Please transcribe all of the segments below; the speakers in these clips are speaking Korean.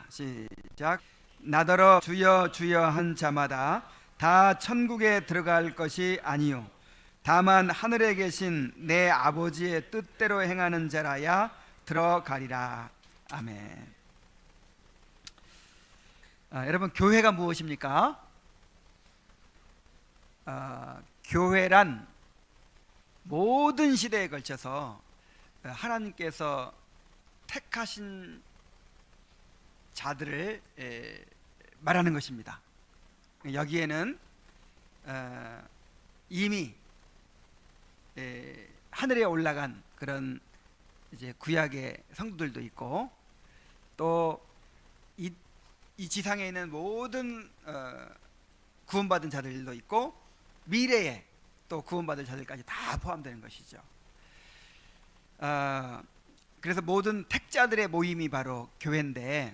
시작. 나더러 주여 주여 한 자마다 다 천국에 들어갈 것이 아니요 다만 하늘에 계신 내 아버지의 뜻대로 행하는 자라야 들어가리라. 아멘. 여러분, 교회가 무엇입니까? 교회란 모든 시대에 걸쳐서 하나님께서 택하신 자들을 말하는 것입니다. 여기에는 이미 하늘에 올라간 그런 이제 구약의 성도들도 있고, 또 이 지상에 있는 모든 구원받은 자들도 있고, 미래에 또 구원받을 자들까지 다 포함되는 것이죠. 그래서 모든 택자들의 모임이 바로 교회인데,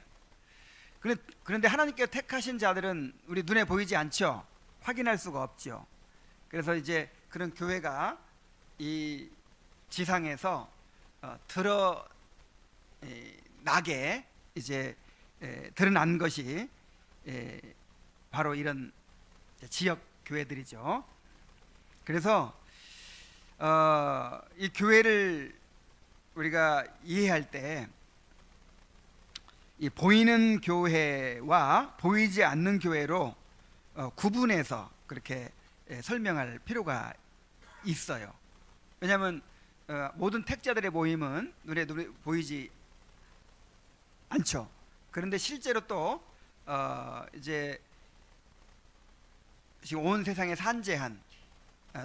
그런데 하나님께서 택하신 자들은 우리 눈에 보이지 않죠. 확인할 수가 없죠. 그래서 이제 그런 교회가 이 지상에서 드러나게 이제 드러난 것이 바로 이런 지역 교회들이죠. 그래서 이 교회를 우리가 이해할 때 이 보이는 교회와 보이지 않는 교회로 구분해서 그렇게 설명할 필요가 있어요. 왜냐하면 모든 택자들의 모임은 눈에 보이지 않죠. 그런데 실제로 또 이제 지금 온 세상에 산재한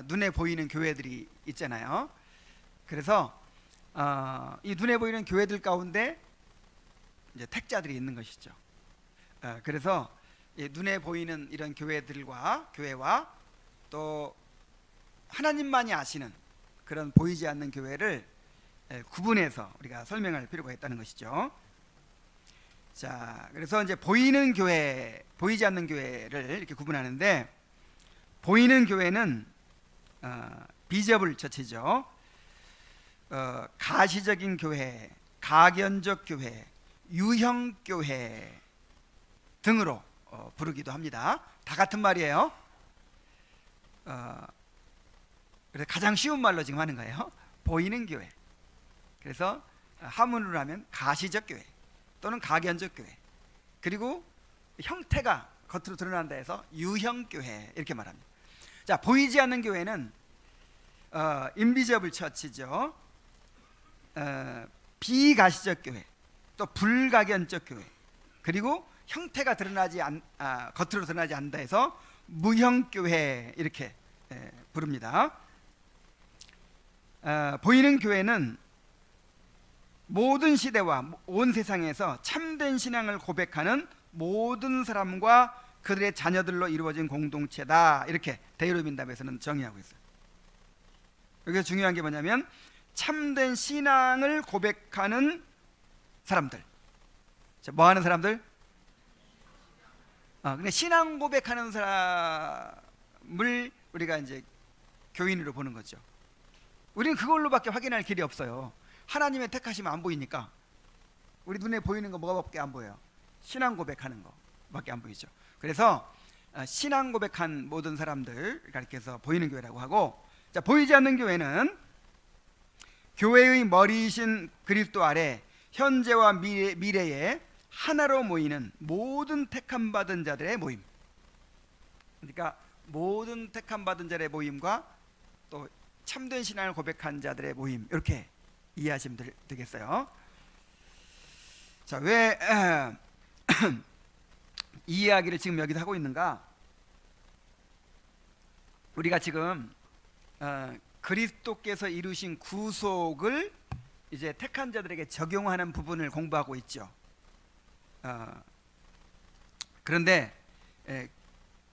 눈에 보이는 교회들이 있잖아요. 그래서 이 눈에 보이는 교회들 가운데 이제 택자들이 있는 것이죠. 그래서 눈에 보이는 이런 교회와 또 하나님만이 아시는 그런 보이지 않는 교회를 구분해서 우리가 설명할 필요가 있다는 것이죠. 자, 그래서 이제 보이는 교회, 보이지 않는 교회를 이렇게 구분하는데, 보이는 교회는 비저블 처치죠. 가시적인 교회, 가견적 교회, 유형 교회 등으로 부르기도 합니다. 다 같은 말이에요. 그래서 가장 쉬운 말로 지금 하는 거예요. 보이는 교회. 그래서 한문으로 하면 가시적 교회 또는 가견적 교회, 그리고 형태가 겉으로 드러난다 해서 유형 교회 이렇게 말합니다. 자, 보이지 않는 교회는 인비저블 처치죠. 비가시적 교회, 또 불가견적 교회, 그리고 형태가 겉으로 드러나지 않는다 해서 무형 교회 이렇게 부릅니다. 보이는 교회는 모든 시대와 온 세상에서 참된 신앙을 고백하는 모든 사람과 그들의 자녀들로 이루어진 공동체다, 이렇게 데이로빈답에서는 정의하고 있어요. 여기서 중요한 게 뭐냐면 참된 신앙을 고백하는 사람들. 자, 뭐 하는 사람들? 근데 신앙 고백하는 사람을 우리가 이제 교인으로 보는 거죠. 우리는 그걸로밖에 확인할 길이 없어요. 하나님의 택하시면 안 보이니까. 우리 눈에 보이는 거 뭐가밖에 안 보여요? 신앙 고백하는 거밖에 안 보이죠. 그래서 신앙 고백한 모든 사람들 이렇게 해서 보이는 교회라고 하고, 자, 보이지 않는 교회는 교회의 머리이신 그리스도 아래 현재와 미래에 하나로 모이는 모든 택함 받은 자들의 모임. 그러니까 모든 택함 받은 자들의 모임과 또 참된 신앙을 고백한 자들의 모임, 이렇게 이해하시면 되겠어요. 자, 왜 이 이야기를 지금 여기서 하고 있는가? 우리가 지금 그리스도께서 이루신 구속을 이제 택한 자들에게 적용하는 부분을 공부하고 있죠. 그런데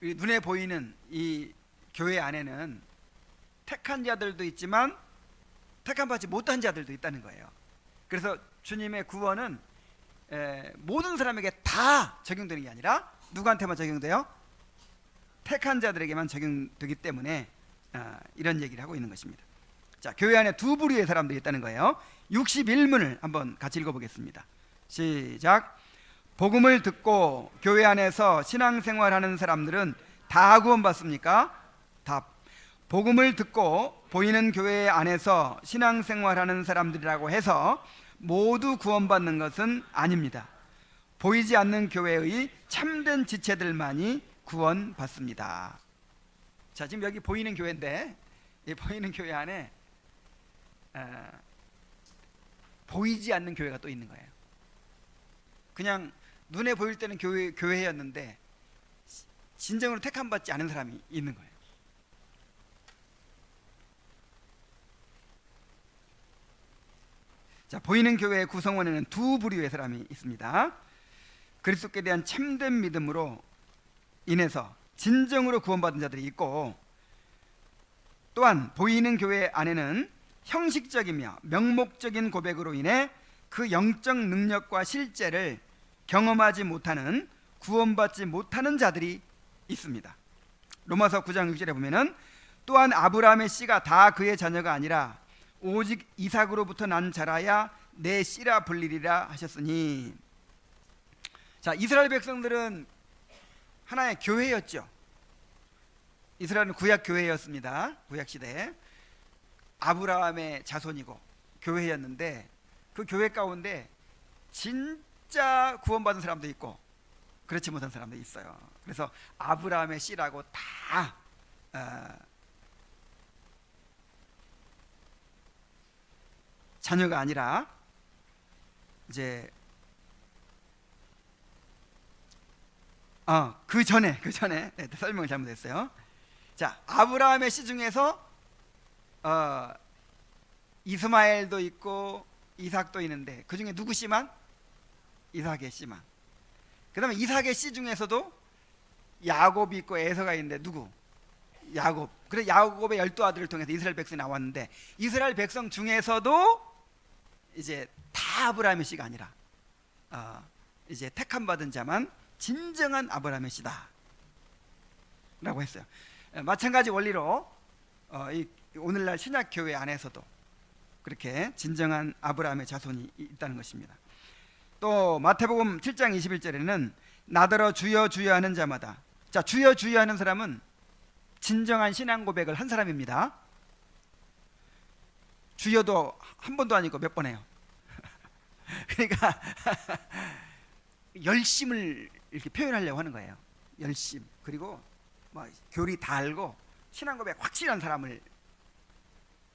눈에 보이는 이 교회 안에는 택한 자들도 있지만 택함 받지 못한 자들도 있다는 거예요. 그래서 주님의 구원은 모든 사람에게 다 적용되는 게 아니라 누구한테만 적용돼요? 택한 자들에게만 적용되기 때문에 이런 얘기를 하고 있는 것입니다. 자, 교회 안에 두 부류의 사람들이 있다는 거예요. 61문을 한번 같이 읽어보겠습니다. 시작. 복음을 듣고 교회 안에서 신앙생활하는 사람들은 다 구원받습니까? 답. 복음을 듣고 보이는 교회 안에서 신앙생활하는 사람들이라고 해서 모두 구원받는 것은 아닙니다. 보이지 않는 교회의 참된 지체들만이 구원받습니다. 자, 지금 여기 보이는 교회인데 이 보이는 교회 안에 보이지 않는 교회가 또 있는 거예요. 그냥 눈에 보일 때는 교회였는데 진정으로 택함받지 않은 사람이 있는 거예요. 자, 보이는 교회의 구성원에는 두 부류의 사람이 있습니다. 그리스도께 대한 참된 믿음으로 인해서 진정으로 구원받은 자들이 있고, 또한 보이는 교회 안에는 형식적이며 명목적인 고백으로 인해 그 영적 능력과 실제를 경험하지 못하는, 구원받지 못하는 자들이 있습니다. 로마서 9장 6절에 보면은 또한 아브라함의 씨가 다 그의 자녀가 아니라 오직 이삭으로부터 난 자라야 내 씨라 불리리라 하셨으니. 자, 이스라엘 백성들은 하나의 교회였죠. 이스라엘은 구약 교회였습니다. 구약 시대에 아브라함의 자손이고 교회였는데, 그 교회 가운데 진짜 구원받은 사람도 있고 그렇지 못한 사람도 있어요. 그래서 아브라함의 씨라고 다 자녀가 아니라 이제 그 전에 설명을 잘못했어요. 자, 아브라함의 씨 중에서 이스마엘도 있고 이삭도 있는데 그 중에 누구 씨만? 이삭의 씨만. 그 다음에 이삭의 씨 중에서도 야곱이 있고 에서가 있는데 누구? 야곱. 그래, 야곱의 12아들을 통해서 이스라엘 백성이 나왔는데, 이스라엘 백성 중에서도 이제 다 아브라함의 씨가 아니라 이제 택함 받은 자만 진정한 아브라함의 씨다 라고 했어요. 마찬가지 원리로 이 오늘날 신약 교회 안에서도 그렇게 진정한 아브라함의 자손이 있다는 것입니다. 또 마태복음 7장 21절에는 나더러 주여 주여 하는 자마다, 자, 주여 주여 하는 사람은 진정한 신앙 고백을 한 사람입니다. 주여도 한 번도 아니고 몇 번 해요. 그러니까 열심을 이렇게 표현하려고 하는 거예요. 열심. 그리고 뭐 교리 다 알고 신앙 고백 확실한 사람을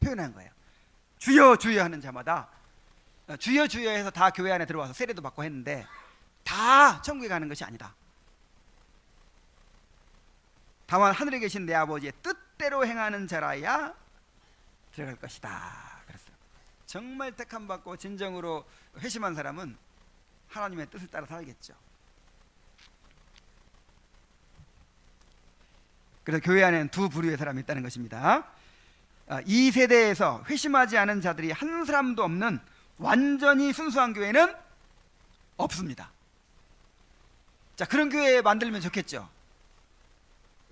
표현한 거예요. 주여 주여 하는 자마다, 주여 주여 해서 다 교회 안에 들어와서 세례도 받고 했는데 다 천국에 가는 것이 아니다. 다만 하늘에 계신 내 아버지의 뜻대로 행하는 자라야 들어갈 것이다 그랬어요. 정말 택함 받고 진정으로 회심한 사람은 하나님의 뜻을 따라 살겠죠. 그래서 교회 안에는 두 부류의 사람이 있다는 것입니다. 이 세대에서 회심하지 않은 자들이 한 사람도 없는 완전히 순수한 교회는 없습니다. 자, 그런 교회 만들면 좋겠죠.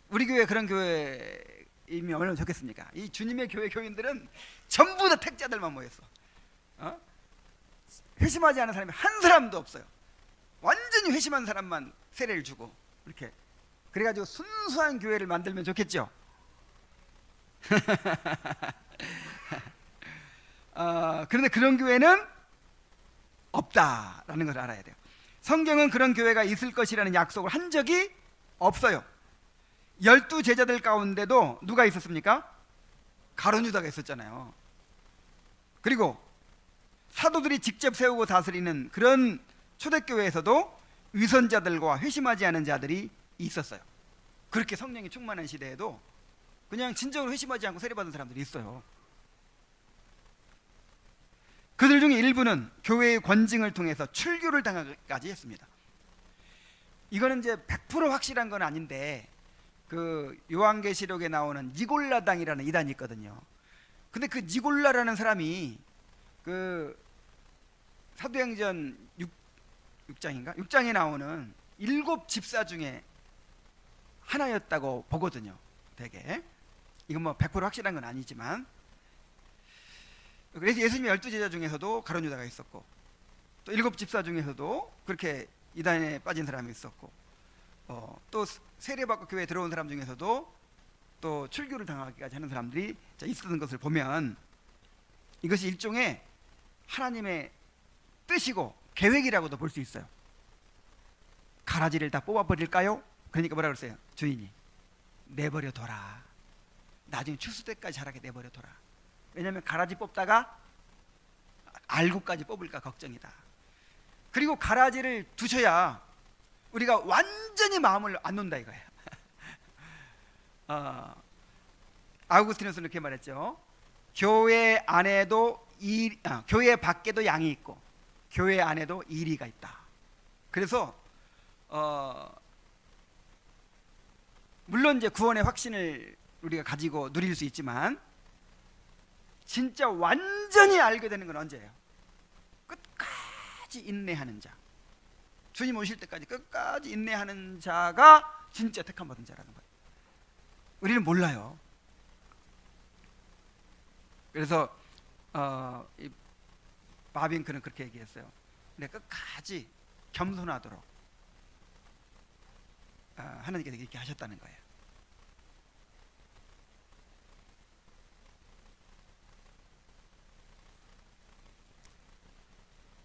우리 교회 그런 교회이면 얼마나 좋겠습니까? 이 주님의 교회 교인들은 전부 다 택자들만 모였어. 회심하지 않은 사람이 한 사람도 없어요. 완전히 회심한 사람만 세례를 주고 이렇게, 그래가지고 순수한 교회를 만들면 좋겠죠. 그런데 그런 교회는 없다라는 걸 알아야 돼요. 성경은 그런 교회가 있을 것이라는 약속을 한 적이 없어요. 12 제자들 가운데도 누가 있었습니까? 가룟 유다가 있었잖아요. 그리고 사도들이 직접 세우고 다스리는 그런 초대교회에서도 위선자들과 회심하지 않은 자들이 있었어요. 그렇게 성령이 충만한 시대에도 그냥 진정으로 회심하지 않고 세례받은 사람들이 있어요. 그들 중에 일부는 교회의 권징을 통해서 출교를 당하기까지 했습니다. 이거는 이제 100% 확실한 건 아닌데, 그 요한계시록에 나오는 니골라당이라는 이단이 있거든요. 근데 그 니골라라는 사람이 그 사도행전 6장인가? 6장에 나오는 7 집사 중에 하나였다고 보거든요. 되게 이건 뭐 100% 확실한 건 아니지만, 그래서 예수님의 12 제자 중에서도 가룟 유다가 있었고 또 7 집사 중에서도 그렇게 이단에 빠진 사람이 있었고, 또 세례받고 교회에 들어온 사람 중에서도 또 출교를 당하기까지 하는 사람들이 있었던 것을 보면 이것이 일종의 하나님의 뜻이고 계획이라고도 볼 수 있어요. 가라지를 다 뽑아버릴까요? 그러니까 뭐라 그랬어요? 주인이 내버려둬라. 나중에 추수 때까지 자라게 내버려둬라. 왜냐하면 가라지 뽑다가 알구까지 뽑을까 걱정이다. 그리고 가라지를 두셔야 우리가 완전히 마음을 안 놓는다 이거예요. 아우구스티누스는 이렇게 말했죠. 교회 안에도 교회 밖에도 양이 있고 교회 안에도 이리가 있다. 그래서 물론 이제 구원의 확신을 우리가 가지고 누릴 수 있지만 진짜 완전히 알게 되는 건 언제예요? 끝까지 인내하는 자, 주님 오실 때까지 끝까지 인내하는 자가 진짜 택함 받은 자라는 거예요. 우리는 몰라요. 그래서 이 바빙크는 그렇게 얘기했어요. 근데 끝까지 겸손하도록 하나님께서 이렇게 하셨다는 거예요.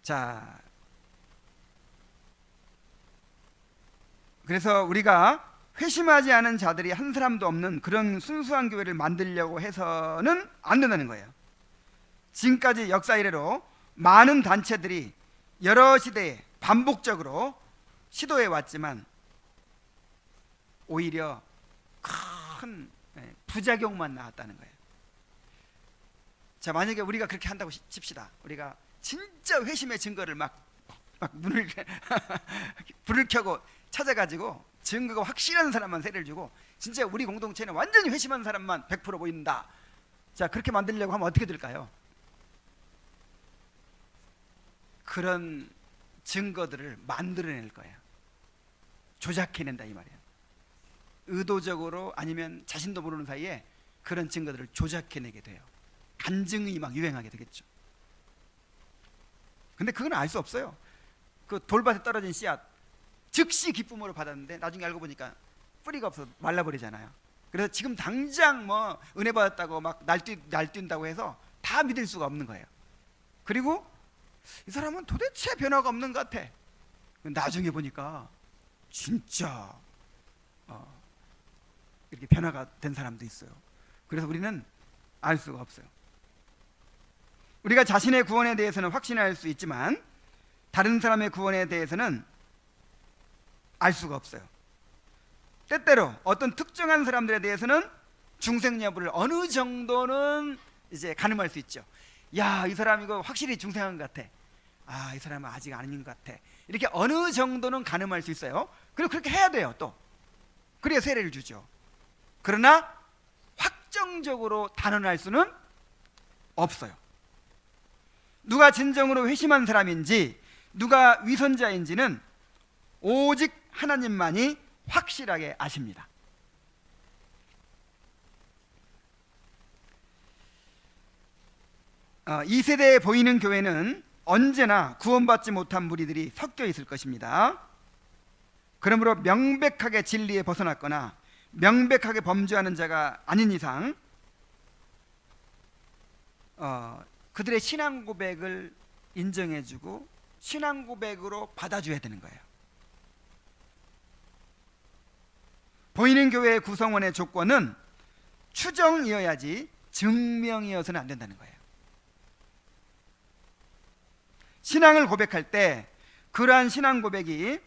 자, 그래서 우리가 회심하지 않은 자들이 한 사람도 없는 그런 순수한 교회를 만들려고 해서는 안 된다는 거예요. 지금까지 역사 이래로 많은 단체들이 여러 시대에 반복적으로 시도해 왔지만 오히려 큰 부작용만 나왔다는 거예요. 자, 만약에 우리가 그렇게 한다고 칩시다. 우리가 진짜 회심의 증거를 막 문을 불을 켜고 찾아가지고 증거가 확실한 사람만 세례를 주고 진짜 우리 공동체는 완전히 회심한 사람만 100% 보인다. 자, 그렇게 만들려고 하면 어떻게 될까요? 그런 증거들을 만들어낼 거예요. 조작해낸다 이 말이에요. 의도적으로 아니면 자신도 모르는 사이에 그런 증거들을 조작해내게 돼요. 간증이 막 유행하게 되겠죠. 근데 그건 알 수 없어요. 그 돌밭에 떨어진 씨앗 즉시 기쁨으로 받았는데 나중에 알고 보니까 뿌리가 없어서 말라버리잖아요. 그래서 지금 당장 뭐 은혜 받았다고 막 날뛴다고 해서 다 믿을 수가 없는 거예요. 그리고 이 사람은 도대체 변화가 없는 것 같아. 나중에 보니까 진짜 이렇게 변화가 된 사람도 있어요. 그래서 우리는 알 수가 없어요. 우리가 자신의 구원에 대해서는 확신할 수 있지만 다른 사람의 구원에 대해서는 알 수가 없어요. 때때로 어떤 특정한 사람들에 대해서는 중생 여부를 어느 정도는 이제 가늠할 수 있죠. 야, 이 사람 이거 확실히 중생한 것 같아. 아, 이 사람은 아직 아닌 것 같아. 이렇게 어느 정도는 가늠할 수 있어요. 그리고 그렇게 해야 돼요. 또 그래야 세례를 주죠. 그러나 확정적으로 단언할 수는 없어요. 누가 진정으로 회심한 사람인지 누가 위선자인지는 오직 하나님만이 확실하게 아십니다. 이 세대에 보이는 교회는 언제나 구원받지 못한 무리들이 섞여 있을 것입니다. 그러므로 명백하게 진리에 벗어났거나 명백하게 범죄하는 자가 아닌 이상 그들의 신앙 고백을 인정해주고 신앙 고백으로 받아줘야 되는 거예요. 보이는 교회의 구성원의 조건은 추정이어야지 증명이어서는 안 된다는 거예요. 신앙을 고백할 때 그러한 신앙 고백이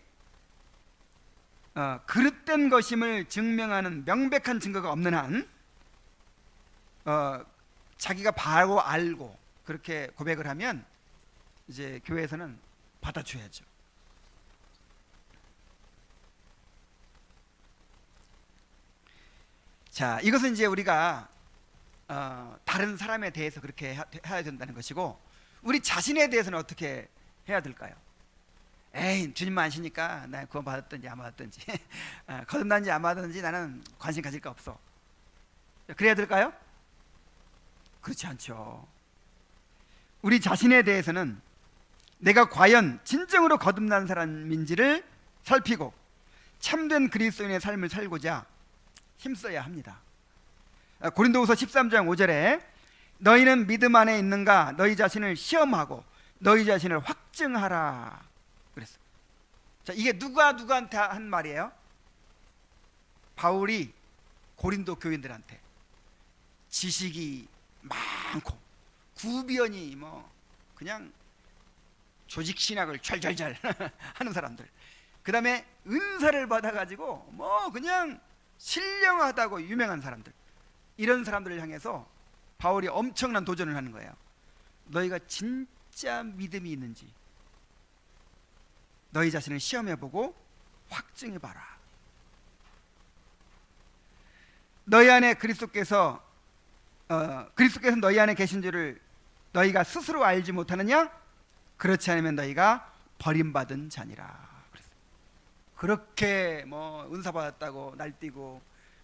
그릇된 것임을 증명하는 명백한 증거가 없는 한 자기가 바로 알고 그렇게 고백을 하면 이제 교회에서는 받아줘야죠. 자, 이것은 이제 우리가 다른 사람에 대해서 그렇게 해야 된다는 것이고 우리 자신에 대해서는 어떻게 해야 될까요? 에이, 주님만 아시니까 나 구원 받았든지 안 받았든지 거듭난지 안 받았든지 나는 관심 가질 거 없어. 그래야 될까요? 그렇지 않죠. 우리 자신에 대해서는 내가 과연 진정으로 거듭난 사람인지를 살피고 참된 그리스도인의 삶을 살고자 힘써야 합니다. 고린도후서 13장 5절에 너희는 믿음 안에 있는가 너희 자신을 시험하고 너희 자신을 확증하라 그랬어. 자, 이게 누구한테 한 말이에요? 바울이 고린도 교인들한테. 지식이 많고 구변이 뭐 그냥 조직 신학을 촤촤촤 하는 사람들, 그 다음에 은사를 받아가지고 뭐 그냥 신령하다고 유명한 사람들, 이런 사람들을 향해서 바울이 엄청난 도전을 하는 거예요. 너희가 진짜 믿음이 있는지 너희 자신을 시험해보고 확증해봐라. 너희 안에 그리스도께서 너희 안에 계신 줄을 너희가 스스로 알지 못하느냐? 그렇지 않으면 너희가 버림받은 자니라. 그렇게 뭐 은사 받았다고 날뛰고,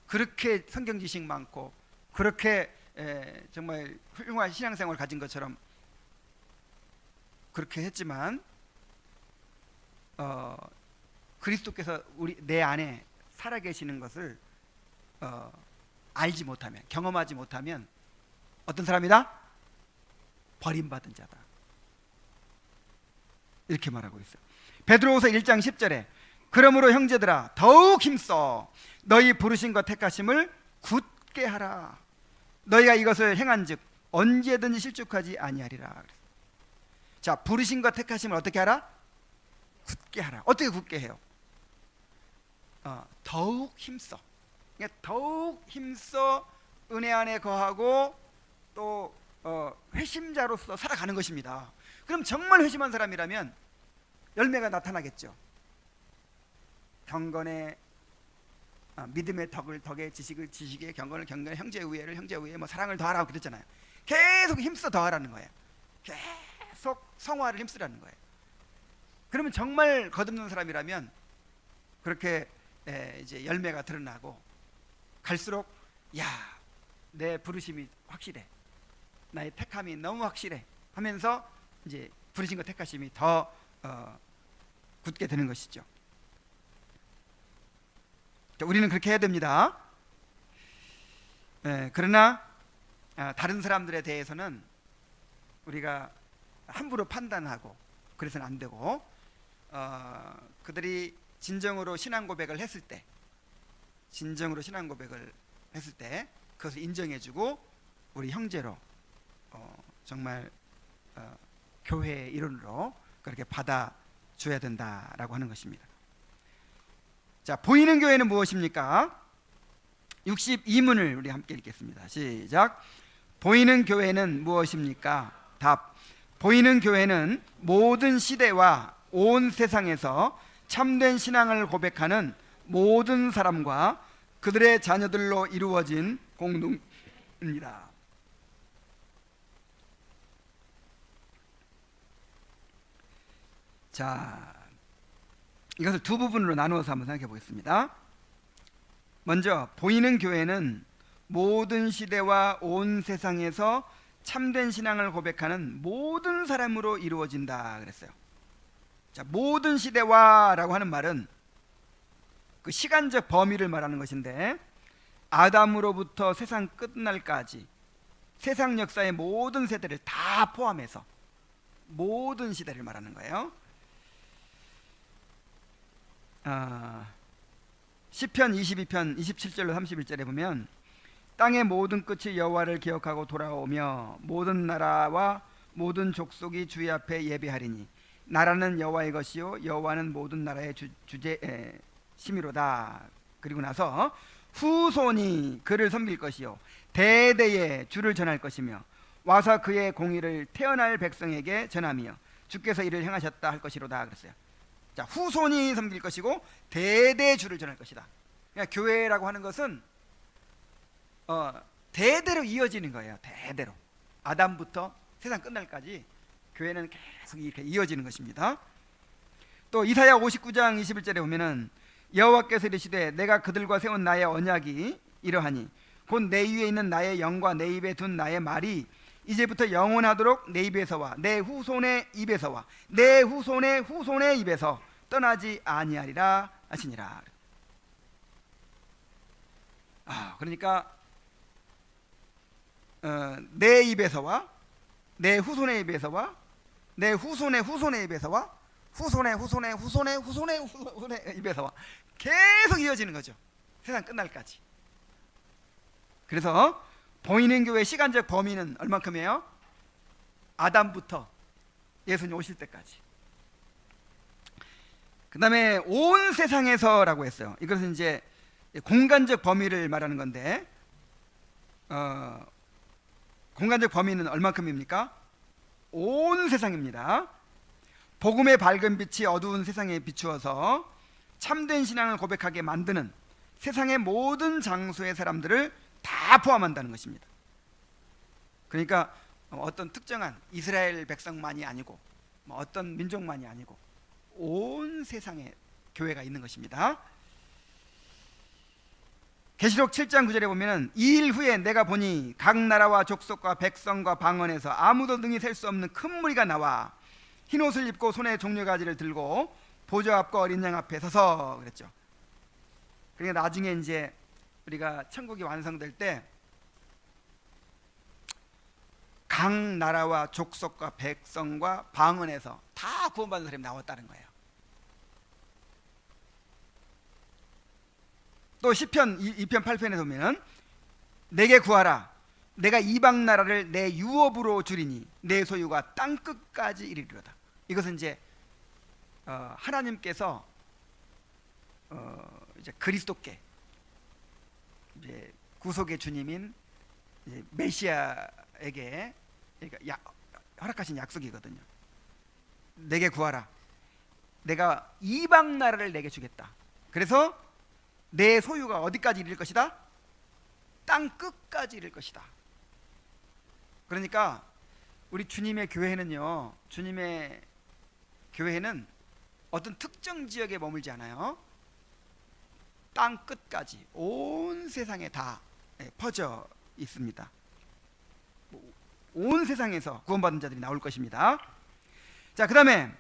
그렇게 성경 지식 많고, 그렇게 정말 훌륭한 신앙생활을 가진 것처럼 그렇게 했지만 그리스도께서 내 안에 살아계시는 것을 알지 못하면, 경험하지 못하면 어떤 사람이다? 버림받은 자다. 이렇게 말하고 있어요. 베드로후서 1장 10절에 그러므로 형제들아 더욱 힘써 너희 부르신 것 택하심을 굳게 하라. 너희가 이것을 행한즉 언제든지 실족하지 아니하리라. 자, 부르신 것 택하심을 어떻게 하라? 굳게 하라. 어떻게 굳게 해요? 더욱 힘써. 그러니까 더욱 힘써 은혜 안에 거하고 또 회심자로서 살아가는 것입니다. 그럼 정말 회심한 사람이라면 열매가 나타나겠죠. 경건의 믿음의 덕에 지식을 지식에, 경건을 경건에, 형제 우애를 형제 우애에, 뭐 사랑을 더하라고 그랬잖아요. 계속 힘써 더하라는 거예요. 계속 성화를 힘쓰라는 거예요. 그러면 정말 거듭난 사람이라면 그렇게 이제 열매가 드러나고, 갈수록 야, 내 부르심이 확실해, 나의 택함이 너무 확실해 하면서 이제 부르신 것 택하심이 더 굳게 되는 것이죠. 우리는 그렇게 해야 됩니다. 그러나 다른 사람들에 대해서는 우리가 함부로 판단하고 그래서는 안 되고, 그들이 진정으로 신앙 고백을 했을 때, 그것을 인정해주고 우리 형제로 정말 교회의 일원으로 그렇게 받아줘야 된다라고 하는 것입니다. 자, 보이는 교회는 무엇입니까? 62문을 우리 함께 읽겠습니다. 시작. 보이는 교회는 무엇입니까? 답. 보이는 교회는 모든 시대와 온 세상에서 참된 신앙을 고백하는 모든 사람과 그들의 자녀들로 이루어진 공동입니다. 자, 이것을 두 부분으로 나누어서 한번 생각해 보겠습니다. 먼저 보이는 교회는 모든 시대와 온 세상에서 참된 신앙을 고백하는 모든 사람으로 이루어진다 그랬어요. 자, 모든 시대와 라고 하는 말은 그 시간적 범위를 말하는 것인데, 아담으로부터 세상 끝날까지 세상 역사의 모든 세대를 다 포함해서 모든 시대를 말하는 거예요. 시편 22편 27절로 31절에 보면 땅의 모든 끝이 여호와를 기억하고 돌아오며 모든 나라와 모든 족속이 주의 앞에 예배하리니 나라는 여호와의 것이요 여호와는 모든 나라의 주제심이로다. 그리고 나서 후손이 그를 섬길 것이요 대대에 주를 전할 것이며 와서 그의 공의를 태어날 백성에게 전하며 주께서 이를 행하셨다 할 것이로다 그랬어요. 자, 후손이 섬길 것이고 대대 주를 전할 것이다. 그러니까 교회라고 하는 것은 대대로 이어지는 거예요. 대대로 아담부터 세상 끝날까지 교회는 계속 이렇게 이어지는 것입니다. 또 이사야 59장 21절에 보면은 여호와께서 이르시되 내가 그들과 세운 나의 언약이 이러하니 곧 내 위에 있는 나의 영과 내 입에 둔 나의 말이 이제부터 영원하도록 내 입에서와 내 후손의 입에서와 내 후손의 후손의 입에서 떠나지 아니하리라 하시니라. 그러니까 내 입에서와 내 후손의 입에서와 내 후손의 후손의 입에서와 후손의 후손의 후손의 후손의 후손의 입에서와 계속 이어지는 거죠. 세상 끝날까지. 그래서 보이는 교회 시간적 범위는 얼만큼이에요? 아담부터 예수님 오실 때까지. 그 다음에 온 세상에서라고 했어요. 이것은 이제 공간적 범위를 말하는 건데, 공간적 범위는 얼만큼입니까? 온 세상입니다. 복음의 밝은 빛이 어두운 세상에 비추어서 참된 신앙을 고백하게 만드는 세상의 모든 장소의 사람들을 다 포함한다는 것입니다. 그러니까 어떤 특정한 이스라엘 백성만이 아니고 어떤 민족만이 아니고 온 세상에 교회가 있는 것입니다. 계시록 7장 9절에 보면은 이 일 후에 내가 보니 각 나라와 족속과 백성과 방언에서 아무도 능히 셀 수 없는 큰 무리가 나와 흰 옷을 입고 손에 종려가지를 들고 보좌 앞과 어린 양 앞에 서서 그랬죠. 그러니까 나중에 이제 우리가 천국이 완성될 때 각 나라와 족속과 백성과 방언에서 다 구원받은 사람이 나왔다는 거예요. 또 시편 2편 8편에 보면 내게 구하라 내가 이방 나라를 내 유업으로 주리니 내 소유가 땅 끝까지 이르리로다. 이것은 이제 하나님께서 이제 그리스도께 이제 구속의 주님인 이제 메시아에게 그러니까 허락하신 약속이거든요. 내게 구하라 내가 이방 나라를 내게 주겠다. 그래서 내 소유가 어디까지 이를 것이다? 땅 끝까지 이를 것이다. 그러니까 우리 주님의 교회는요, 주님의 교회는 어떤 특정 지역에 머물지 않아요. 땅 끝까지 온 세상에 다 퍼져 있습니다. 온 세상에서 구원받은 자들이 나올 것입니다. 자, 그 다음에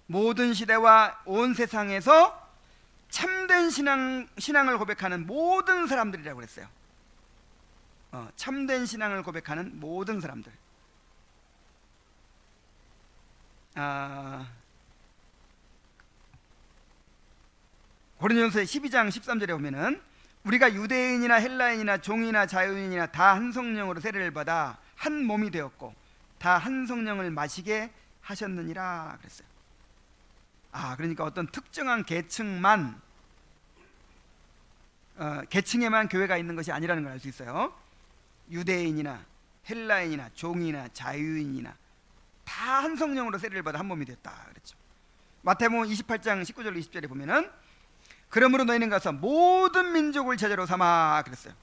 모든 시대와 온 세상에서 참된 신앙을 고백하는 모든 사람들이라고 그랬어요. 참된 신앙을 고백하는 모든 사람들. 고린도전서 12장 13절에 보면은 우리가 유대인이나 헬라인이나 종이나 자유인이나 다 한 성령으로 세례를 받아 한 몸이 되었고 다 한 성령을 마시게 하셨느니라 그랬어요. 그러니까 어떤 특정한 계층만 계층에만 교회가 있는 것이 아니라는 걸 알 수 있어요. 유대인이나 헬라인이나 종이나 자유인이나 다 한 성령으로 세례를 받아 한 몸이 됐다 그랬죠. 마태복음 28장 19절 20절에 보면은 그러므로 너희는 가서 모든 민족을 제자로 삼아 그랬어요.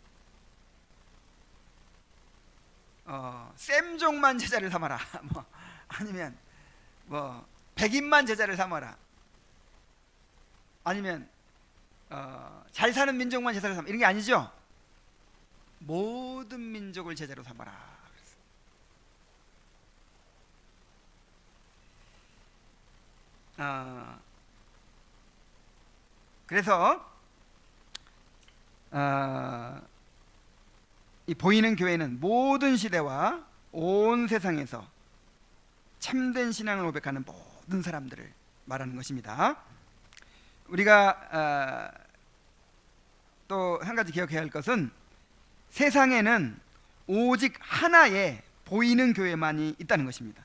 셈종만 제자를 삼아라 아니면 백인만 제자를 삼아라 아니면 잘 사는 민족만 제자로 삼아 이런 게 아니죠. 모든 민족을 제자로 삼아라. 그래서 이 보이는 교회는 모든 시대와 온 세상에서 참된 신앙을 고백하는 모든 사람들을 말하는 것입니다. 우리가 또 한 가지 기억해야 할 것은 세상에는 오직 하나의 보이는 교회만이 있다는 것입니다.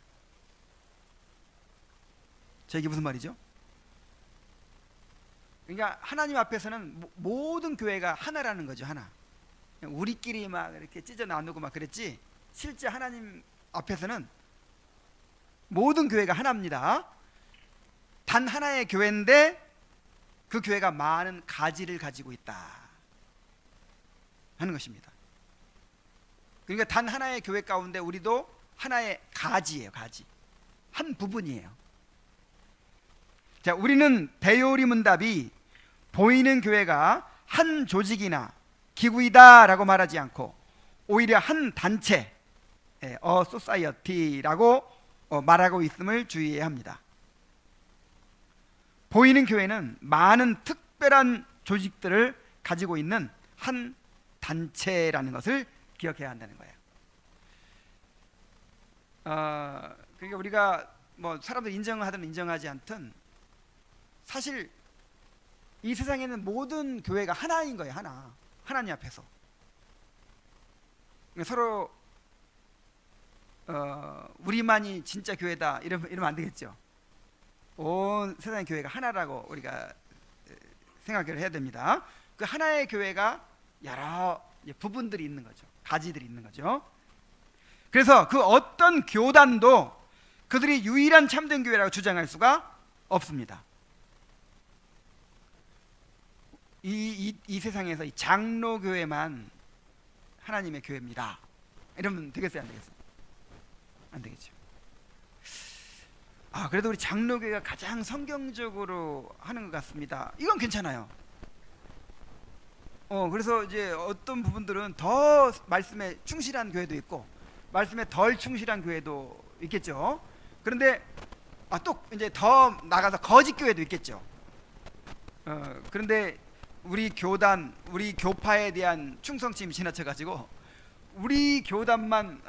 이게 무슨 말이죠? 그러니까 하나님 앞에서는 모든 교회가 하나라는 거죠. 하나. 우리끼리 막 이렇게 찢어 나누고 막 그랬지 실제 하나님 앞에서는 모든 교회가 하나입니다. 단 하나의 교회인데 그 교회가 많은 가지를 가지고 있다 하는 것입니다. 그러니까 단 하나의 교회 가운데 우리도 하나의 가지예요. 가지 한 부분이에요. 자, 우리는 대요리 문답이 보이는 교회가 한 조직이나 기구이다 라고 말하지 않고 오히려 한 단체, 소사이어티라고 말하고 있음을 주의해야 합니다. 보이는 교회는 많은 특별한 조직들을 가지고 있는 한 단체라는 것을 기억해야 한다는 거예요. 그러니까 우리가 뭐 사람들 인정하든 인정하지 않든 사실 이 세상에는 모든 교회가 하나인 거예요. 하나님 앞에서. 그러니까 서로 우리만이 진짜 교회다 이러면 안 되겠죠. 온 세상의 교회가 하나라고 우리가 생각을 해야 됩니다. 그 하나의 교회가 여러 부분들이 있는 거죠. 가지들이 있는 거죠. 그래서 그 어떤 교단도 그들이 유일한 참된 교회라고 주장할 수가 없습니다. 이 세상에서 이 장로교회만 하나님의 교회입니다. 이러면 되겠어요, 안 되겠어요? 안 되겠죠. 그래도 우리 장로교회가 가장 성경적으로 하는 것 같습니다. 이건 괜찮아요. 그래서 이제 어떤 부분들은 더 말씀에 충실한 교회도 있고 말씀에 덜 충실한 교회도 있겠죠. 그런데 또 이제 더 나가서 거짓 교회도 있겠죠. 그런데 우리 교단, 우리 교파에 대한 충성심이 지나쳐가지고 우리 교단만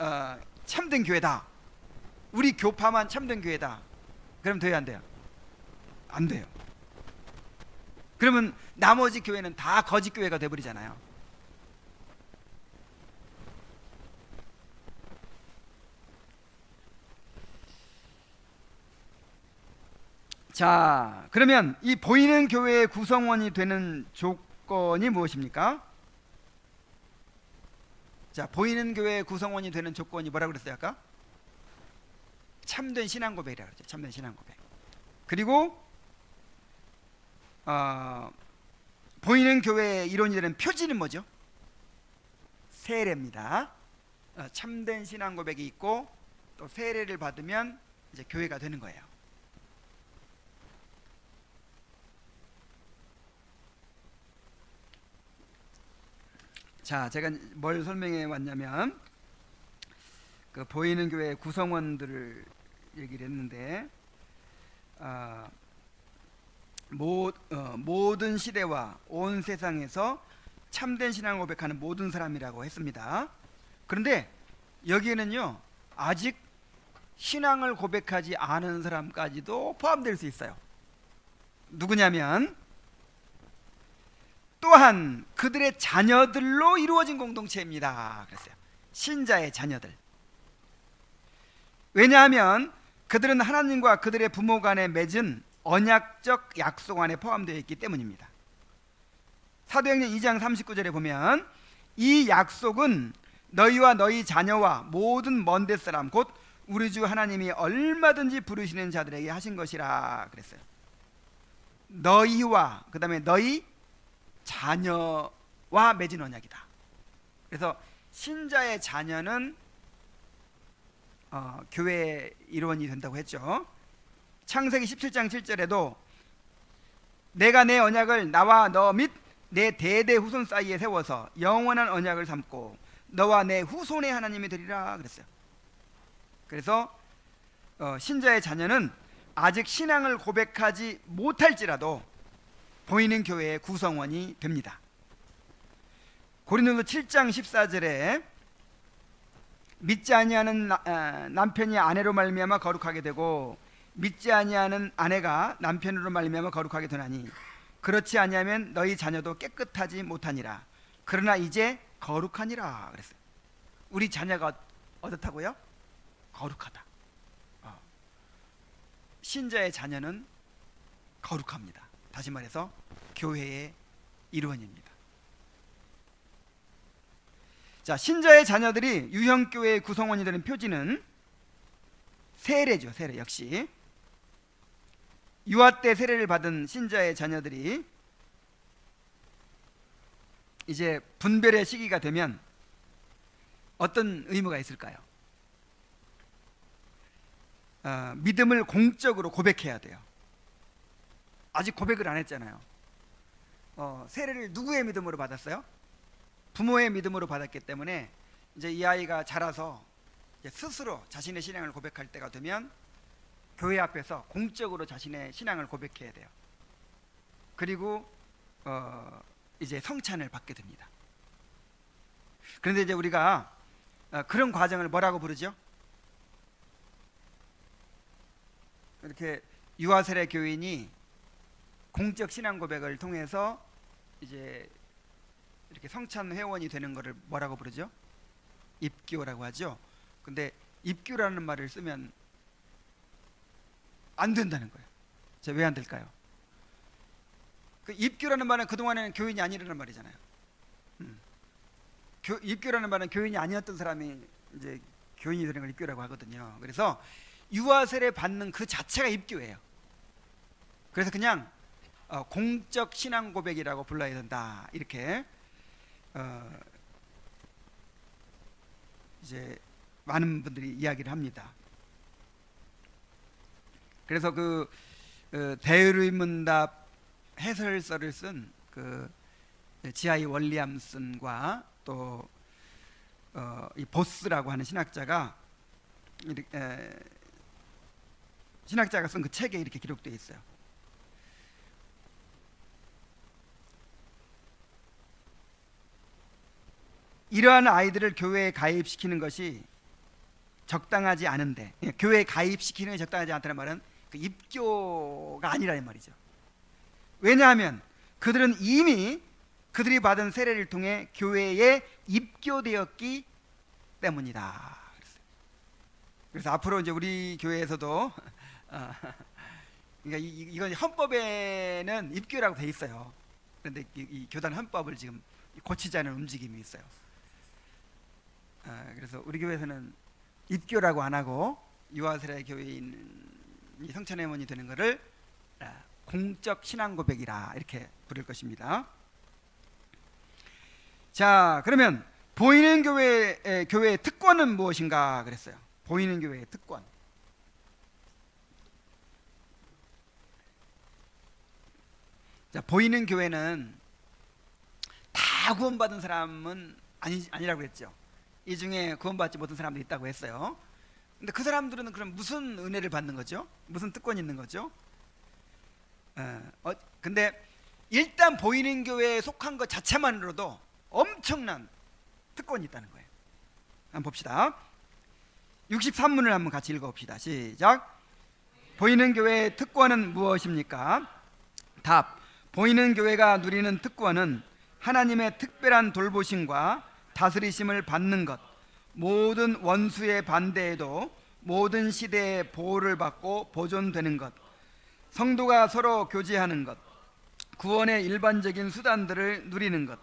참된 교회다, 우리 교파만 참된 교회다, 그럼 돼요, 안 돼요? 안 돼요. 그러면 나머지 교회는 다 거짓 교회가 돼버리잖아요. 자, 그러면 이 보이는 교회의 구성원이 되는 조건이 무엇입니까? 자, 보이는 교회의 구성원이 되는 조건이 뭐라고 그랬어요 아까? 참된 신앙 고백이라고 그랬죠. 참된 신앙 고백. 그리고 보이는 교회의 이론이 되는 표지는 뭐죠? 세례입니다. 참된 신앙 고백이 있고 또 세례를 받으면 이제 교회가 되는 거예요. 자, 제가 뭘 설명해 왔냐면 그 보이는 교회 구성원들을 얘기를 했는데 모든 시대와 온 세상에서 참된 신앙을 고백하는 모든 사람이라고 했습니다. 그런데 여기에는요 아직 신앙을 고백하지 않은 사람까지도 포함될 수 있어요. 누구냐면 또한 그들의 자녀들로 이루어진 공동체입니다. 그랬어요. 신자의 자녀들. 왜냐하면 그들은 하나님과 그들의 부모 간에 맺은 언약적 약속 안에 포함되어 있기 때문입니다. 사도행전 2장 39절에 보면 이 약속은 너희와 너희 자녀와 모든 먼데 사람 곧 우리 주 하나님이 얼마든지 부르시는 자들에게 하신 것이라 그랬어요. 너희와 그 다음에 너희 자녀와 맺은 언약이다. 그래서 신자의 자녀는 교회의 일원이 된다고 했죠. 창세기 17장 7절에도 내가 내 언약을 나와 너 및 내 대대 후손 사이에 세워서 영원한 언약을 삼고 너와 내 후손의 하나님이 되리라 그랬어요. 그래서 신자의 자녀는 아직 신앙을 고백하지 못할지라도 보이는 교회의 구성원이 됩니다. 고린도서 7장 14절에 믿지 아니하는 남편이 아내로 말미암아 거룩하게 되고 믿지 아니하는 아내가 남편으로 말미암아 거룩하게 되나니 그렇지 아니하면 너희 자녀도 깨끗하지 못하니라. 그러나 이제 거룩하니라 그랬어요. 우리 자녀가 어떻다고요? 거룩하다. 신자의 자녀는 거룩합니다. 다시 말해서 교회의 일원입니다. 자, 신자의 자녀들이 유형교회의 구성원이 되는 표지는 세례죠. 세례 역시 유아 때 세례를 받은 신자의 자녀들이 이제 분별의 시기가 되면 어떤 의무가 있을까요? 믿음을 공적으로 고백해야 돼요. 아직 고백을 안 했잖아요. 세례를 누구의 믿음으로 받았어요? 부모의 믿음으로 받았기 때문에 이제 이 아이가 자라서 이제 스스로 자신의 신앙을 고백할 때가 되면 교회 앞에서 공적으로 자신의 신앙을 고백해야 돼요. 그리고 이제 성찬을 받게 됩니다. 그런데 이제 우리가 그런 과정을 뭐라고 부르죠? 이렇게 유아세례 교인이 공적 신앙 고백을 통해서 이제 이렇게 성찬 회원이 되는 것을 뭐라고 부르죠? 입교라고 하죠. 근데 입교라는 말을 쓰면 안 된다는 거예요. 왜 안 될까요? 그 입교라는 말은 그동안에는 교인이 아니라는 말이잖아요. 입교라는 말은 교인이 아니었던 사람이 이제 교인이 되는 걸 입교라고 하거든요. 그래서 유아세례 받는 그 자체가 입교예요. 그래서 그냥 공적 신앙 고백이라고 불러야 된다, 이렇게 이제 많은 분들이 이야기를 합니다. 그래서 그 대의문답 해설서를 쓴 그 지하이 월리암슨과 또 이 보스라고 하는 신학자가 쓴 그 책에 이렇게 기록되어 있어요. 이러한 아이들을 교회에 가입시키는 것이 적당하지 않은데, 교회에 가입시키는 것이 적당하지 않다는 말은 그 입교가 아니라는 말이죠. 왜냐하면 그들은 이미 그들이 받은 세례를 통해 교회에 입교되었기 때문이다. 그래서 앞으로 이제 우리 교회에서도 그러니까 이건 헌법에는 입교라고 돼 있어요. 그런데 이 교단 헌법을 지금 고치자는 움직임이 있어요. 그래서 우리 교회에서는 입교라고 안 하고 유아세례 교인이 성찬회원이 되는 것을 공적 신앙 고백이라 이렇게 부를 것입니다. 자, 그러면 보이는 교회의 특권은 무엇인가 그랬어요. 보이는 교회의 특권. 자, 보이는 교회는 다 구원받은 사람은 아니라고 했죠. 이 중에 구원받지 못한 사람도 있다고 했어요. 근데 그 사람들은 그럼 무슨 은혜를 받는 거죠? 무슨 특권이 있는 거죠? 근데 일단 보이는 교회에 속한 것 자체만으로도 엄청난 특권이 있다는 거예요. 한번 봅시다. 63문을 한번 같이 읽어봅시다. 시작. 보이는 교회의 특권은 무엇입니까? 답. 보이는 교회가 누리는 특권은 하나님의 특별한 돌보심과 다스리심을 받는 것, 모든 원수의 반대에도 모든 시대의 보호를 받고 보존되는 것, 성도가 서로 교제하는 것, 구원의 일반적인 수단들을 누리는 것,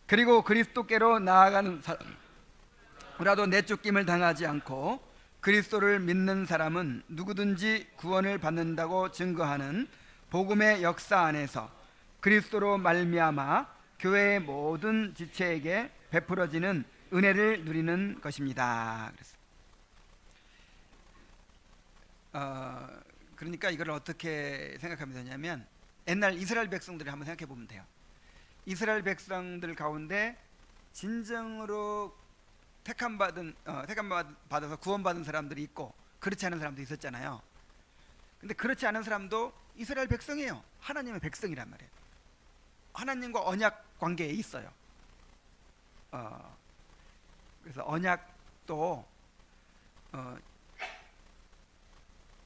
그리고 그리스도께로 나아가는 사람이라도 내쫓김을 당하지 않고 그리스도를 믿는 사람은 누구든지 구원을 받는다고 증거하는 복음의 역사 안에서 그리스도로 말미암아 교회의 모든 지체에게 베풀어지는 은혜를 누리는 것입니다. 그러니까 이걸 어떻게 생각하면 되냐면, 옛날 이스라엘 백성들을 한번 생각해 보면 돼요. 이스라엘 백성들 가운데 진정으로 택함 받아서 구원받은 사람들이 있고 그렇지 않은 사람도 있었잖아요. 근데 그렇지 않은 사람도 이스라엘 백성이에요. 하나님의 백성이란 말이에요. 하나님과 언약 관계에 있어요. 그래서 언약도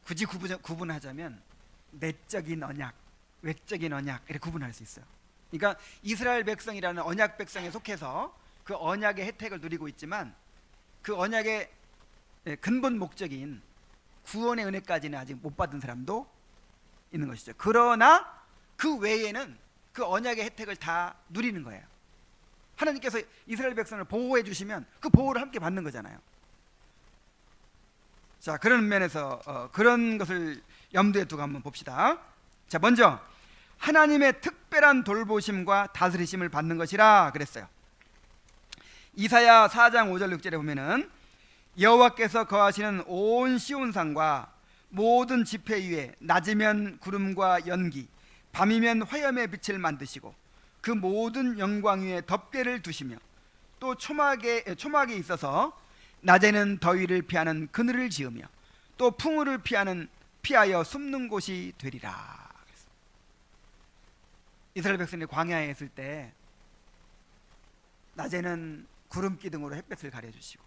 굳이 구분하자면 내적인 언약, 외적인 언약 이렇게 구분할 수 있어요. 그러니까 이스라엘 백성이라는 언약 백성에 속해서 그 언약의 혜택을 누리고 있지만 그 언약의 근본 목적인 구원의 은혜까지는 아직 못 받은 사람도 있는 것이죠. 그러나 그 외에는 그 언약의 혜택을 다 누리는 거예요. 하나님께서 이스라엘 백성을 보호해 주시면 그 보호를 함께 받는 거잖아요. 자, 그런 면에서 그런 것을 염두에 두고 한번 봅시다. 자, 먼저 하나님의 특별한 돌보심과 다스리심을 받는 것이라 그랬어요. 이사야 4장 5절 6절에 보면은 여호와께서 거하시는 온 시온산과 모든 지폐 위에 낮이면 구름과 연기, 밤이면 화염의 빛을 만드시고 그 모든 영광 위에 덮개를 두시며 또 초막에 있어서 낮에는 더위를 피하는 그늘을 지으며 또 풍우를 피하여 숨는 곳이 되리라. 이스라엘 백성이 광야에 있을 때 낮에는 구름 기둥으로 햇볕을 가려주시고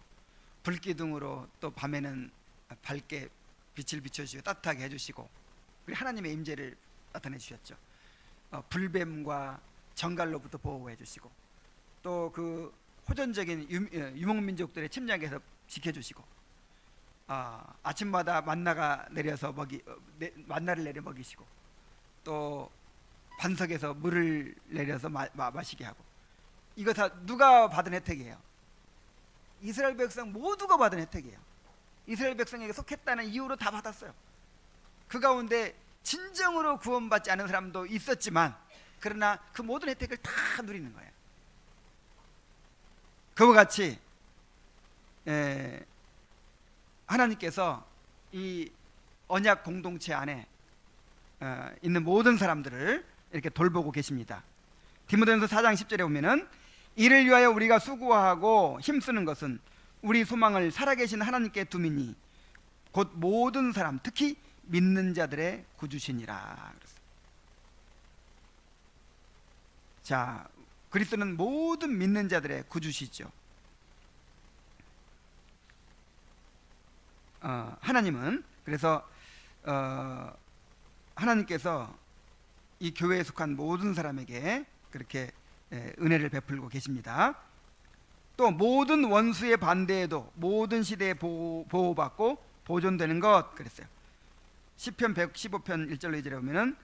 불 기둥으로 또 밤에는 밝게 빛을 비춰주시고 따뜻하게 해주시고, 그리고 하나님의 임재를 나타내 주셨죠. 불뱀과 정갈로부터 보호해 주시고, 또 그 호전적인 유목민족들의 침략에서 지켜주시고, 아침마다 만나가 내려서 만나를 내려 먹이시고, 또 반석에서 물을 내려서 마시게 하고, 이거 다 누가 받은 혜택이에요? 이스라엘 백성 모두가 받은 혜택이에요. 이스라엘 백성에게 속했다는 이유로 다 받았어요. 그 가운데 진정으로 구원받지 않은 사람도 있었지만, 그러나 그 모든 혜택을 다 누리는 거예요. 그와 같이 하나님께서 이 언약 공동체 안에 있는 모든 사람들을 이렇게 돌보고 계십니다. 디모데전서 4장 10절에 보면은 이를 위하여 우리가 수고하고 힘쓰는 것은 우리 소망을 살아계신 하나님께 두미니 곧 모든 사람, 특히 믿는 자들의 구주시니라. 자, 그리스도는 모든 믿는 자들의 구주시죠. 하나님은 그래서 하나님께서 이 교회에 속한 모든 사람에게 그렇게 은혜를 베풀고 계십니다. 또 모든 원수의 반대에도 모든 시대에 보호받고 보존되는 것 그랬어요. 시편 115편 1절로 2절에 보면은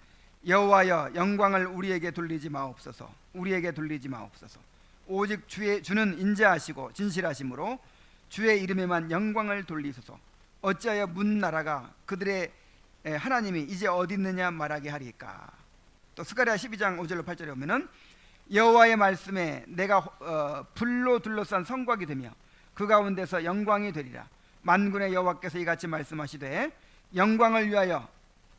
여호와여 영광을 우리에게 돌리지 마옵소서. 우리에게 돌리지 마옵소서. 오직 주는 인자하시고 진실하심으로 주의 이름에만 영광을 돌리소서. 어찌하여 문 나라가 그들의 하나님이 이제 어디 있느냐 말하게 하리까. 또 스가랴 12장 5절로 8절에 보면은 여호와의 말씀에 내가 불로 둘러싼 성곽이 되며 그 가운데서 영광이 되리라. 만군의 여호와께서 이같이 말씀하시되 영광을 위하여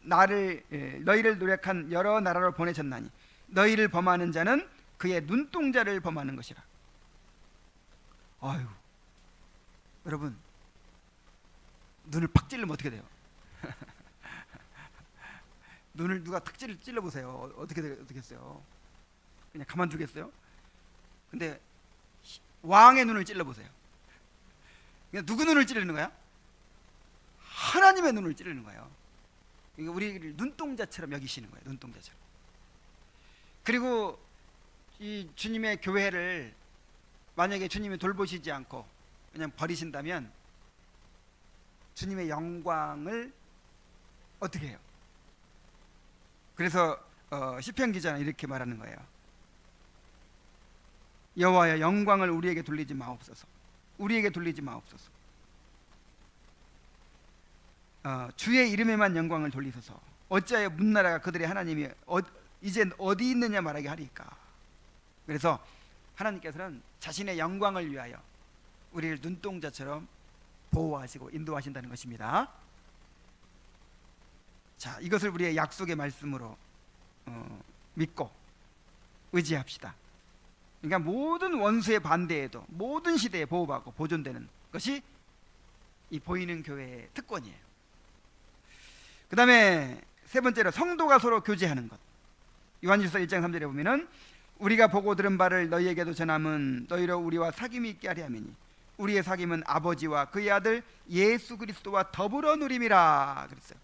너희를 노력한 여러 나라로 보내셨나니 너희를 범하는 자는 그의 눈동자를 범하는 것이라. 아유, 여러분 눈을 팍 찔르면 어떻게 돼요? 눈을 누가 탁 찔러보세요. 어떻게 되겠어요? 그냥 가만두겠어요? 근데 왕의 눈을 찔러보세요. 그냥 누구 눈을 찌르는 거야? 하나님의 눈을 찌르는 거예요. 우리를 눈동자처럼 여기시는 거예요. 눈동자처럼. 그리고 이 주님의 교회를 만약에 주님이 돌보시지 않고 그냥 버리신다면 주님의 영광을 어떻게 해요? 그래서 시편 기자는 이렇게 말하는 거예요. 여호와여 영광을 우리에게 돌리지 마옵소서. 우리에게 돌리지 마옵소서. 주의 이름에만 영광을 돌리소서. 어찌하여 문나라가 그들의 하나님이 이제 어디 있느냐 말하게 하리까. 그래서 하나님께서는 자신의 영광을 위하여 우리를 눈동자처럼 보호하시고 인도하신다는 것입니다. 자, 이것을 우리의 약속의 말씀으로 믿고 의지합시다. 그러니까 모든 원수의 반대에도 모든 시대에 보호받고 보존되는 것이 이 보이는 교회의 특권이에요. 그 다음에 세 번째로 성도가 서로 교제하는 것. 요한일서 1장 3절에 보면은 우리가 보고 들은 바를 너희에게도 전함은 너희로 우리와 사귐이 있게 하려 함이니 우리의 사귐은 아버지와 그의 아들 예수 그리스도와 더불어 누림이라 그랬어요.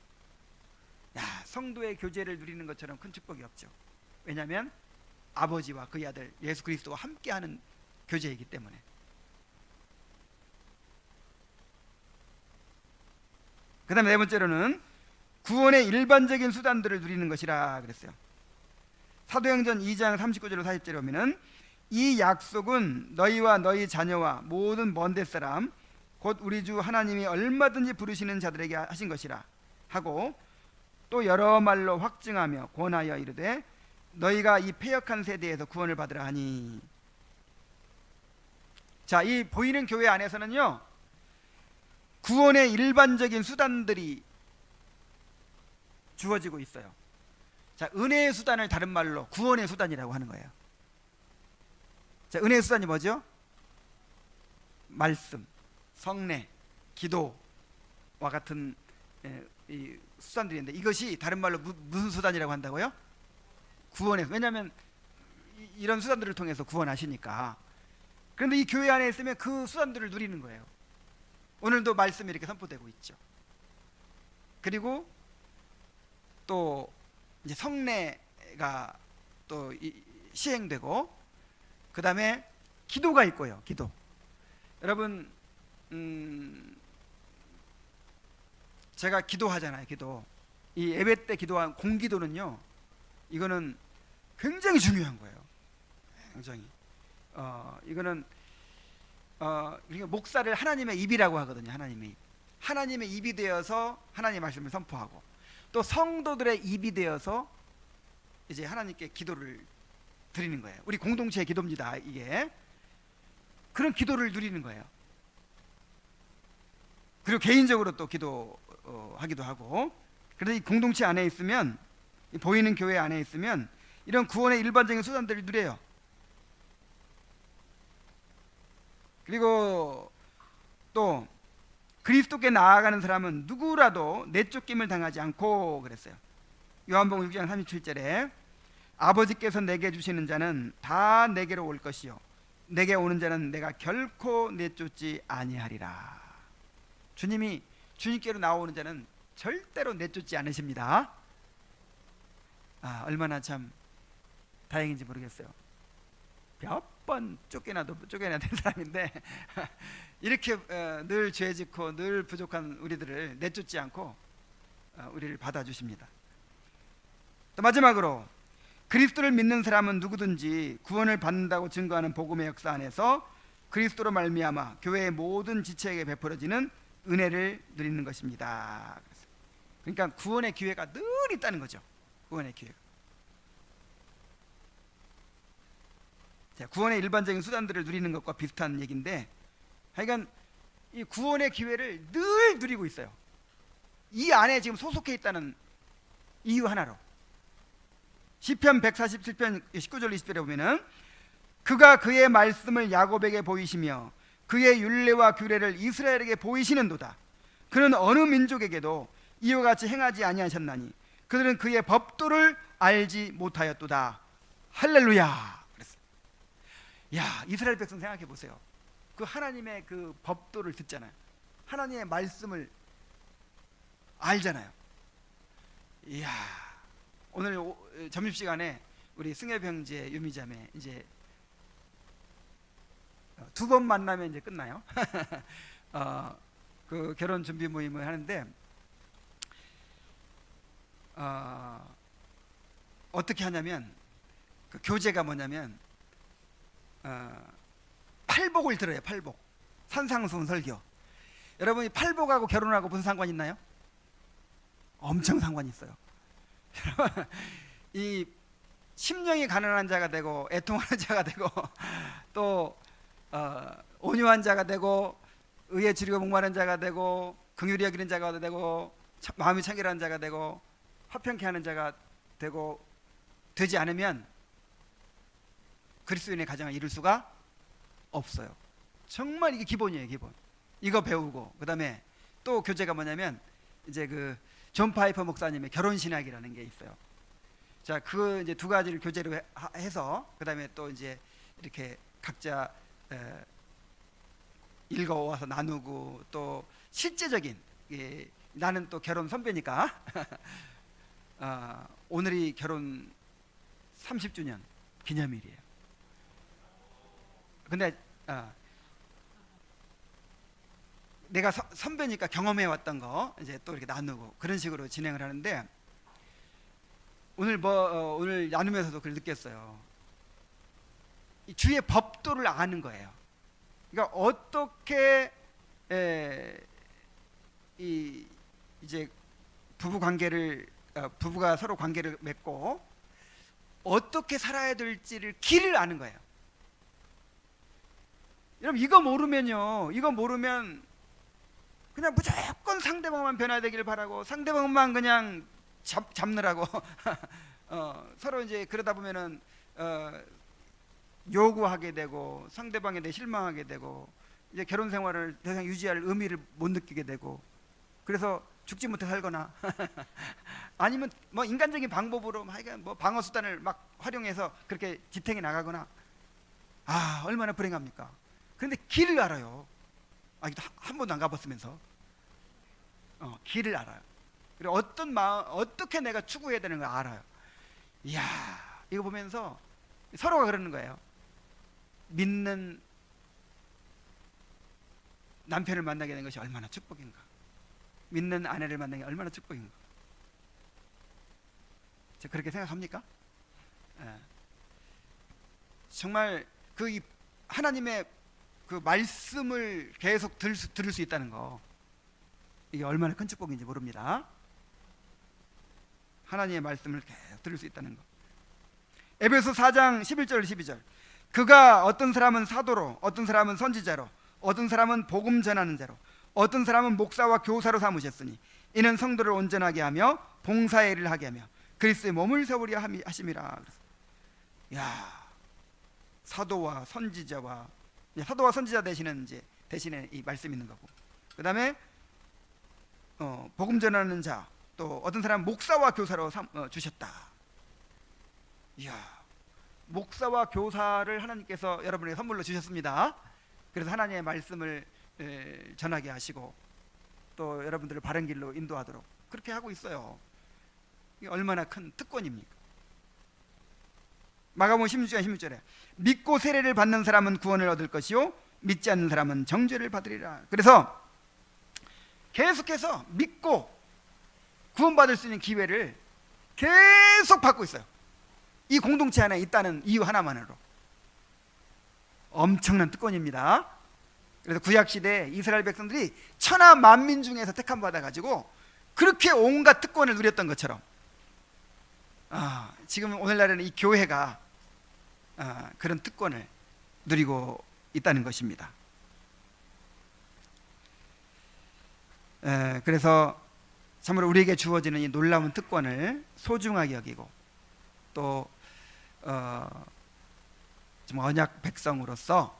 야, 성도의 교제를 누리는 것처럼 큰 축복이 없죠. 왜냐하면 아버지와 그의 아들 예수 그리스도와 함께하는 교제이기 때문에. 그 다음에 네 번째로는 구원의 일반적인 수단들을 누리는 것이라 그랬어요. 사도행전 2장 39절로 40절에 보면은 이 약속은 너희와 너희 자녀와 모든 먼데 사람 곧 우리 주 하나님이 얼마든지 부르시는 자들에게 하신 것이라 하고 또 여러 말로 확증하며 권하여 이르되 너희가 이 패역한 세대에서 구원을 받으라 하니. 자, 이 보이는 교회 안에서는요 구원의 일반적인 수단들이 주어지고 있어요. 자, 은혜의 수단을 다른 말로 구원의 수단이라고 하는 거예요. 자, 은혜의 수단이 뭐죠? 말씀, 성례, 기도와 같은 이 수단들이 있는데, 이것이 다른 말로 무슨 수단이라고 한다고요? 구원에서. 왜냐하면 이런 수단들을 통해서 구원하시니까. 그런데 이 교회 안에 있으면 그 수단들을 누리는 거예요. 오늘도 말씀이 이렇게 선포되고 있죠. 그리고 또 이제 성례가 또 시행되고, 그 다음에 기도가 있고요. 기도. 여러분, 제가 기도하잖아요. 기도. 이 예배 때 기도한 공기도는요, 이거는 굉장히 중요한 거예요. 굉장히. 이거는 그러니까 목사를 하나님의 입이라고 하거든요. 하나님의 입이 되어서 하나님의 말씀을 선포하고, 또 성도들의 입이 되어서 이제 하나님께 기도를 드리는 거예요. 우리 공동체의 기도입니다. 이게 그런 기도를 누리는 거예요. 그리고 개인적으로 또 기도하기도 하고. 그래서 이 공동체 안에 있으면, 이 보이는 교회 안에 있으면 이런 구원의 일반적인 수단들을 누려요. 그리고 또 그리스도께 나아가는 사람은 누구라도 내쫓김을 당하지 않고 그랬어요. 요한복음 6장 37절에 아버지께서 내게 주시는 자는 다 내게로 올 것이요 내게 오는 자는 내가 결코 내쫓지 아니하리라. 주님이 주님께로 나오는 자는 절대로 내쫓지 않으십니다. 얼마나 참 다행인지 모르겠어요. 몇 번 쫓겨나야 된 사람인데 이렇게 늘 죄짓고 늘 부족한 우리들을 내쫓지 않고 우리를 받아주십니다. 또 마지막으로 그리스도를 믿는 사람은 누구든지 구원을 받는다고 증거하는 복음의 역사 안에서 그리스도로 말미암아 교회의 모든 지체에게 베풀어지는 은혜를 누리는 것입니다. 그러니까 구원의 기회가 늘 있다는 거죠. 구원의 기회가. 자, 구원의 일반적인 수단들을 누리는 것과 비슷한 얘기인데, 하여간 이 구원의 기회를 늘 누리고 있어요. 이 안에 지금 소속해 있다는 이유 하나로. 시편 147편 19절 20절에 보면은 그가 그의 말씀을 야곱에게 보이시며 그의 율례와 규례를 이스라엘에게 보이시는도다. 그는 어느 민족에게도 이와 같이 행하지 아니하셨나니 그들은 그의 법도를 알지 못하였도다. 할렐루야. 그랬어요. 야, 이스라엘 백성 생각해 보세요. 그 하나님의 그 법도를 듣잖아요. 하나님의 말씀을 알잖아요. 이야, 오늘 점심시간에 우리 승엽 형제 유미자매 이제 두 번 만나면 이제 끝나요. 그 결혼 준비 모임을 하는데 어떻게 하냐면 그 교재가 뭐냐면 팔복을 들어요. 팔복. 산상수훈 설교. 여러분이 팔복하고 결혼하고 무슨 상관 있나요? 엄청 상관이 있어요. 이 심령이 가난한 자가 되고 애통하는 자가 되고 또 온유한 자가 되고 의에 주리고 목마른 자가 되고 긍휼히 여기는 자가 되고 마음이 청결한 자가 되고 화평케 하는 자가 되고 되지 않으면 그리스도인의 가정을 이룰 수가 없어요. 정말 이게 기본이에요. 기본. 이거 배우고 그다음에 또 교재가 뭐냐면 이제 그 존 파이퍼 목사님의 결혼 신학이라는 게 있어요. 자, 그 이제 두 가지를 교재로 해서 그다음에 또 이제 이렇게 각자 읽어와서 나누고 또 실제적인 나는 또 결혼 선배니까 오늘이 결혼 30주년 기념일이에요. 근데 내가 선배니까 경험해 왔던 거 이제 또 이렇게 나누고 그런 식으로 진행을 하는데 오늘 나누면서도 그걸 느꼈어요. 이 주의 법도를 아는 거예요. 그러니까 어떻게 이제 부부가 서로 관계를 맺고 어떻게 살아야 될지를 길을 아는 거예요. 여러분 이거 모르면 그냥 무조건 상대방만 변화되기를 바라고 상대방만 그냥 잡느라고 서로 이제 그러다 보면은 요구하게 되고 상대방에 대해 실망하게 되고 이제 결혼 생활을 더 이상 유지할 의미를 못 느끼게 되고, 그래서 죽지 못해 살거나 아니면 뭐 인간적인 방법으로 뭐 방어 수단을 막 활용해서 그렇게 지탱해 나가거나, 아 얼마나 불행합니까? 그런데 길을 알아요. 한 번도 안 가봤으면서 길을 알아요. 그리고 어떻게 내가 추구해야 되는 걸 알아요. 이야, 이거 보면서 서로가 그러는 거예요. 믿는 남편을 만나게 된 것이 얼마나 축복인가, 믿는 아내를 만나는 게 얼마나 축복인가. 저 그렇게 생각합니까? 예. 정말 하나님의 그 말씀을 계속 들을 수 있다는 거, 이게 얼마나 큰 축복인지 모릅니다. 하나님의 말씀을 계속 들을 수 있다는 거. 에베소 4장 11절 12절. 그가 어떤 사람은 사도로, 어떤 사람은 선지자로, 어떤 사람은 복음 전하는 자로, 어떤 사람은 목사와 교사로 삼으셨으니 이는 성도를 온전하게 하며 봉사의 일을 하게 하며 그리스도의 몸을 세우려 하심이라. 야, 사도와 선지자 대신에 이 말씀 있는 거고, 그 다음에 복음 전하는 자, 또 어떤 사람은 목사와 교사로 주셨다. 이야, 목사와 교사를 하나님께서 여러분에게 선물로 주셨습니다. 그래서 하나님의 말씀을 전하게 하시고 또 여러분들을 바른 길로 인도하도록 그렇게 하고 있어요. 이게 얼마나 큰 특권입니까? 마가복음 16장 16절에 믿고 세례를 받는 사람은 구원을 얻을 것이요 믿지 않는 사람은 정죄를 받으리라. 그래서 계속해서 믿고 구원받을 수 있는 기회를 계속 받고 있어요. 이 공동체 안에 있다는 이유 하나만으로 엄청난 특권입니다. 그래서 구약시대 이스라엘 백성들이 천하 만민 중에서 택함 받아가지고 그렇게 온갖 특권을 누렸던 것처럼, 지금 오늘날에는 이 교회가 그런 특권을 누리고 있다는 것입니다. 그래서 참으로 우리에게 주어지는 이 놀라운 특권을 소중하게 여기고 또 좀 언약 백성으로서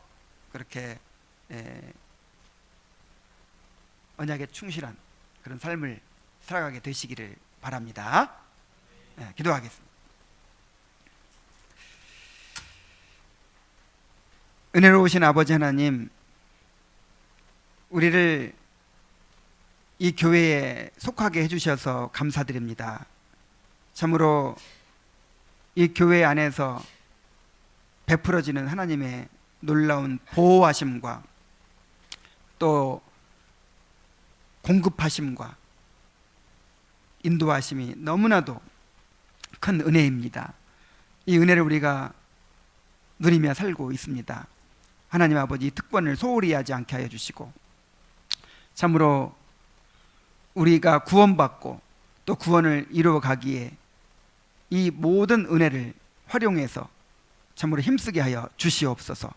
그렇게 언약에 충실한 그런 삶을 살아가게 되시기를 바랍니다. 기도하겠습니다. 은혜로우신 아버지 하나님, 우리를 이 교회에 속하게 해주셔서 감사드립니다. 참으로 이 교회 안에서 베풀어지는 하나님의 놀라운 보호하심과 또 공급하심과 인도하심이 너무나도 큰 은혜입니다. 이 은혜를 우리가 누리며 살고 있습니다. 하나님 아버지, 이 특권을 소홀히 하지 않게 하여 주시고 참으로 우리가 구원받고 또 구원을 이루어가기에 이 모든 은혜를 활용해서 참으로 힘쓰게 하여 주시옵소서.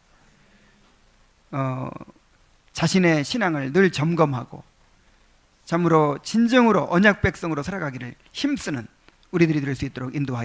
자신의 신앙을 늘 점검하고 참으로 진정으로 언약 백성으로 살아가기를 힘쓰는 우리들이 될 수 있도록 인도하여